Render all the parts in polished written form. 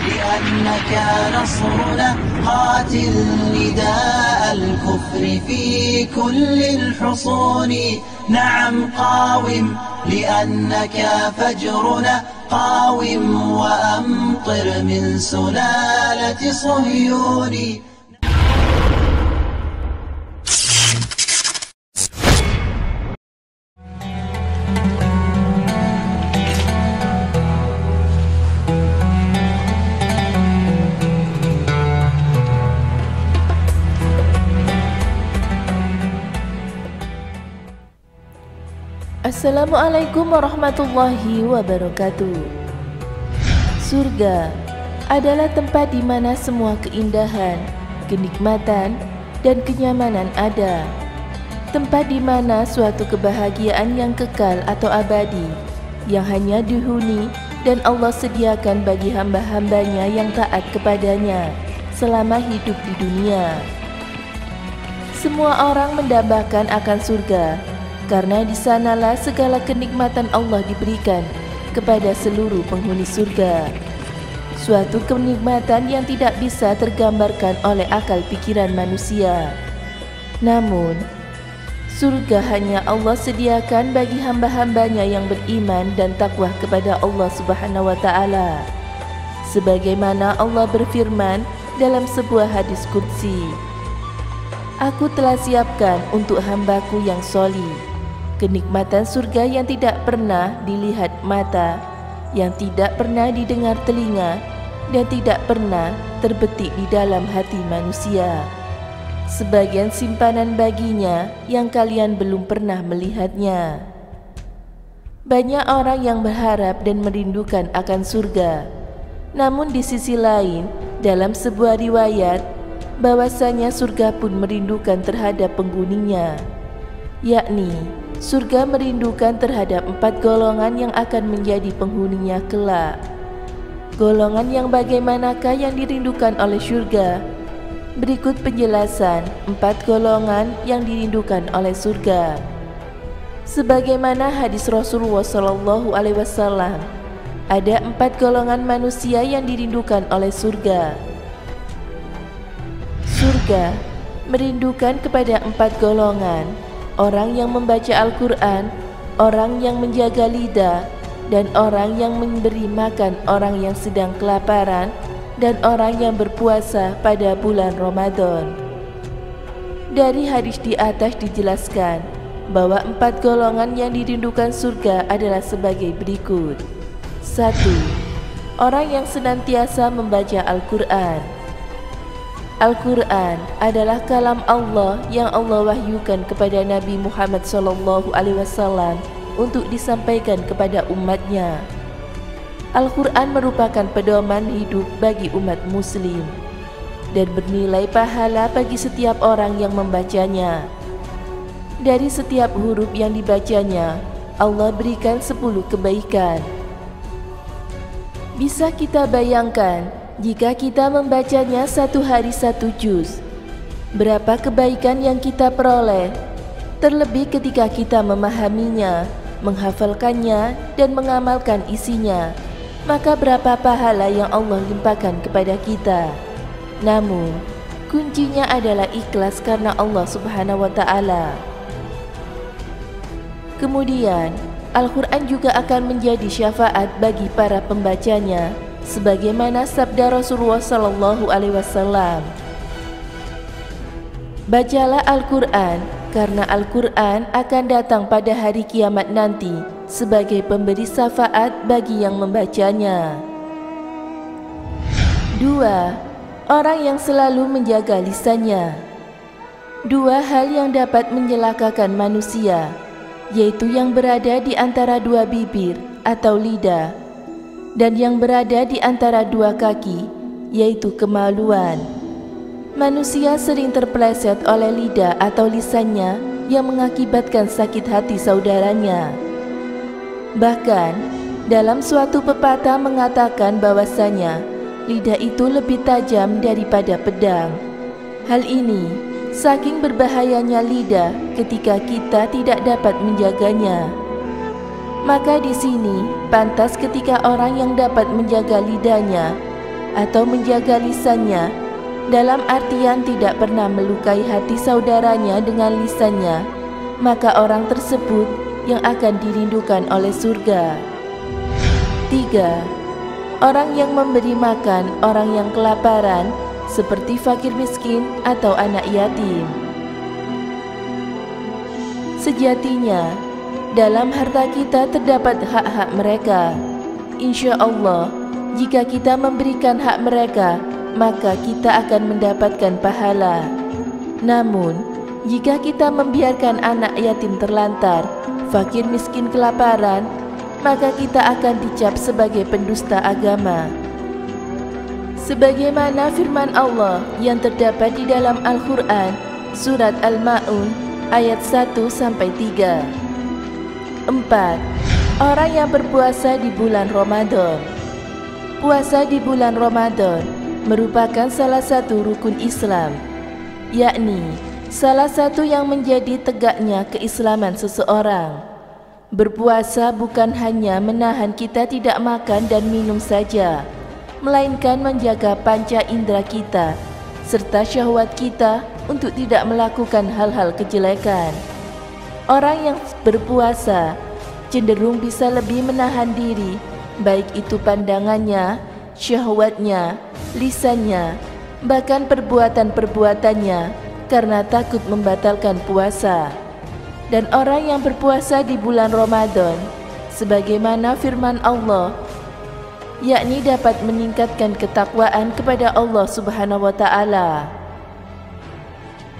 لأنك نصرنا قاتل نداء الكفر في كل الحصون نعم قاوم لأنك فجرنا قاوم وأمطر من سلالة صهيون. Assalamualaikum warahmatullahi wabarakatuh. Surga adalah tempat di mana semua keindahan, kenikmatan, dan kenyamanan ada. Tempat di mana suatu kebahagiaan yang kekal atau abadi, yang hanya dihuni dan Allah sediakan bagi hamba-hambanya yang taat kepadanya selama hidup di dunia. Semua orang mendambakan akan surga, karena di sanalah segala kenikmatan Allah diberikan kepada seluruh penghuni surga. Suatu kenikmatan yang tidak bisa tergambarkan oleh akal pikiran manusia. Namun, surga hanya Allah sediakan bagi hamba-hambanya yang beriman dan takwa kepada Allah Subhanahu wa Ta'ala. Sebagaimana Allah berfirman dalam sebuah hadis qudsi, "Aku telah siapkan untuk hambaku yang solih kenikmatan surga yang tidak pernah dilihat mata, yang tidak pernah didengar telinga, dan tidak pernah terbetik di dalam hati manusia. Sebagian simpanan baginya yang kalian belum pernah melihatnya." Banyak orang yang berharap dan merindukan akan surga. Namun di sisi lain, dalam sebuah riwayat, bahwasanya surga pun merindukan terhadap penghuninya, yakni surga merindukan terhadap 4 golongan yang akan menjadi penghuninya kelak. Golongan yang bagaimanakah yang dirindukan oleh surga? Berikut penjelasan 4 golongan yang dirindukan oleh surga. Sebagaimana hadis Rasulullah SAW, ada 4 golongan manusia yang dirindukan oleh surga. Surga merindukan kepada 4 golongan: orang yang membaca Al-Quran, orang yang menjaga lidah, dan orang yang memberi makan orang yang sedang kelaparan, dan orang yang berpuasa pada bulan Ramadan. Dari hadis di atas dijelaskan bahwa 4 golongan yang dirindukan surga adalah sebagai berikut. 1. Orang yang senantiasa membaca Al-Quran. Al-Quran adalah kalam Allah yang Allah wahyukan kepada Nabi Muhammad SAW untuk disampaikan kepada umatnya. Al-Quran merupakan pedoman hidup bagi umat muslim dan bernilai pahala bagi setiap orang yang membacanya. Dari setiap huruf yang dibacanya, Allah berikan 10 kebaikan. Bisa kita bayangkan, jika kita membacanya 1 hari 1 juz, berapa kebaikan yang kita peroleh? Terlebih ketika kita memahaminya, menghafalkannya, dan mengamalkan isinya, maka berapa pahala yang Allah limpahkan kepada kita. Namun, kuncinya adalah ikhlas karena Allah Subhanahu wa Ta'ala. Kemudian, Al-Quran juga akan menjadi syafaat bagi para pembacanya, sebagaimana sabda Rasulullah SAW, "Bacalah Al-Quran, karena Al-Quran akan datang pada hari kiamat nanti sebagai pemberi syafaat bagi yang membacanya." 2. Orang yang selalu menjaga lisannya. 2 hal yang dapat mencelakakan manusia, yaitu yang berada di antara 2 bibir atau lidah, dan yang berada di antara 2 kaki, yaitu kemaluan. Manusia sering terpeleset oleh lidah atau lisannya yang mengakibatkan sakit hati saudaranya. Bahkan, dalam suatu pepatah mengatakan bahwasanya lidah itu lebih tajam daripada pedang. Hal ini saking berbahayanya lidah ketika kita tidak dapat menjaganya. Maka di sini pantas ketika orang yang dapat menjaga lidahnya atau menjaga lisannya, dalam artian tidak pernah melukai hati saudaranya dengan lisannya, maka orang tersebut yang akan dirindukan oleh surga. 3. Orang yang memberi makan orang yang kelaparan seperti fakir miskin atau anak yatim. Sejatinya dalam harta kita terdapat hak-hak mereka. Insya Allah, jika kita memberikan hak mereka, maka kita akan mendapatkan pahala. Namun, jika kita membiarkan anak yatim terlantar, fakir miskin kelaparan, maka kita akan dicap sebagai pendusta agama. Sebagaimana firman Allah yang terdapat di dalam Al-Quran, Surat Al-Ma'un, ayat 1-3. 4. Orang yang berpuasa di bulan Ramadan. Puasa di bulan Ramadan merupakan salah satu rukun Islam, yakni salah satu yang menjadi tegaknya keislaman seseorang. Berpuasa bukan hanya menahan kita tidak makan dan minum saja, melainkan menjaga panca indera kita serta syahwat kita untuk tidak melakukan hal-hal kejelekan. Orang yang berpuasa cenderung bisa lebih menahan diri, baik itu pandangannya, syahwatnya, lisannya, bahkan perbuatan-perbuatannya, karena takut membatalkan puasa. Dan orang yang berpuasa di bulan Ramadan, sebagaimana firman Allah, yakni dapat meningkatkan ketakwaan kepada Allah Subhanahu wa Ta'ala.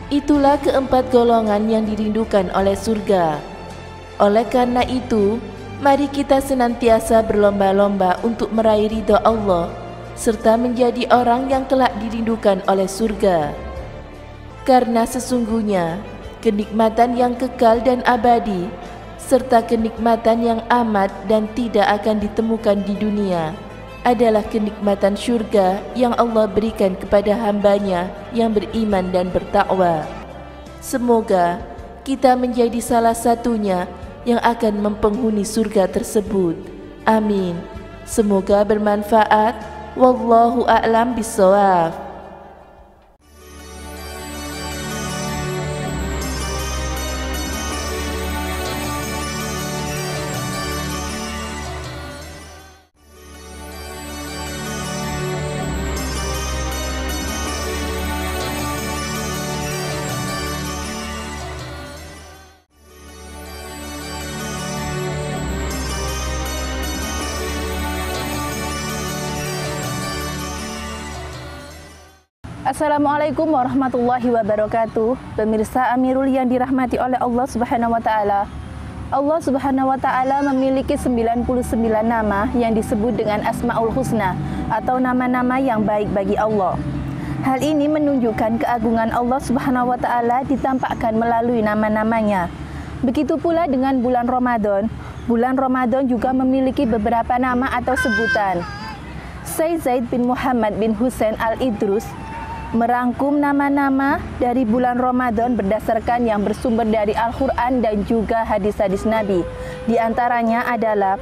Itulah keempat golongan yang dirindukan oleh surga. Oleh karena itu, mari kita senantiasa berlomba-lomba untuk meraih ridha Allah serta menjadi orang yang kelak dirindukan oleh surga. Karena sesungguhnya kenikmatan yang kekal dan abadi serta kenikmatan yang amat dan tidak akan ditemukan di dunia adalah kenikmatan syurga yang Allah berikan kepada hambanya yang beriman dan bertakwa. Semoga kita menjadi salah satunya yang akan mempenghuni surga tersebut. Amin. Semoga bermanfaat. Wallahu a'lam bishawab. Assalamualaikum warahmatullahi wabarakatuh. Pemirsa Amirul yang dirahmati oleh Allah Subhanahu wa Ta'ala. Allah Subhanahu wa Ta'ala memiliki 99 nama yang disebut dengan Asmaul Husna atau nama-nama yang baik bagi Allah. Hal ini menunjukkan keagungan Allah Subhanahu wa Ta'ala ditampakkan melalui nama-namanya. Begitu pula dengan bulan Ramadan. Bulan Ramadan juga memiliki beberapa nama atau sebutan. Syekh Zaid bin Muhammad bin Husain Al-Idrus merangkum nama-nama dari bulan Ramadan berdasarkan yang bersumber dari Al-Quran dan juga hadis-hadis Nabi. Di antaranya adalah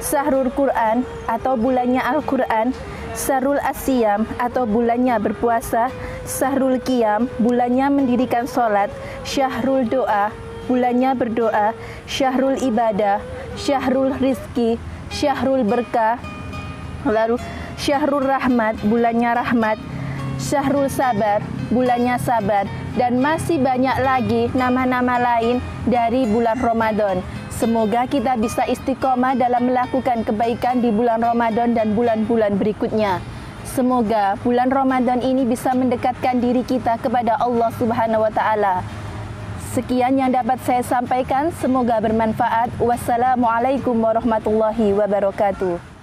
Syahrul Quran atau bulannya Al-Quran, Syahrul Asyam atau bulannya berpuasa, Syahrul Qiyam, bulannya mendirikan sholat, Syahrul Doa, bulannya berdoa, Syahrul Ibadah, Syahrul Rizki, Syahrul Berkah, lalu Syahrul Rahmat, bulannya rahmat, Syahrul Sabar, bulannya sabar, dan masih banyak lagi nama-nama lain dari bulan Ramadan. Semoga kita bisa istiqomah dalam melakukan kebaikan di bulan Ramadan dan bulan-bulan berikutnya. Semoga bulan Ramadan ini bisa mendekatkan diri kita kepada Allah Subhanahu wa Ta'ala. Sekian yang dapat saya sampaikan, semoga bermanfaat. Wassalamualaikum warahmatullahi wabarakatuh.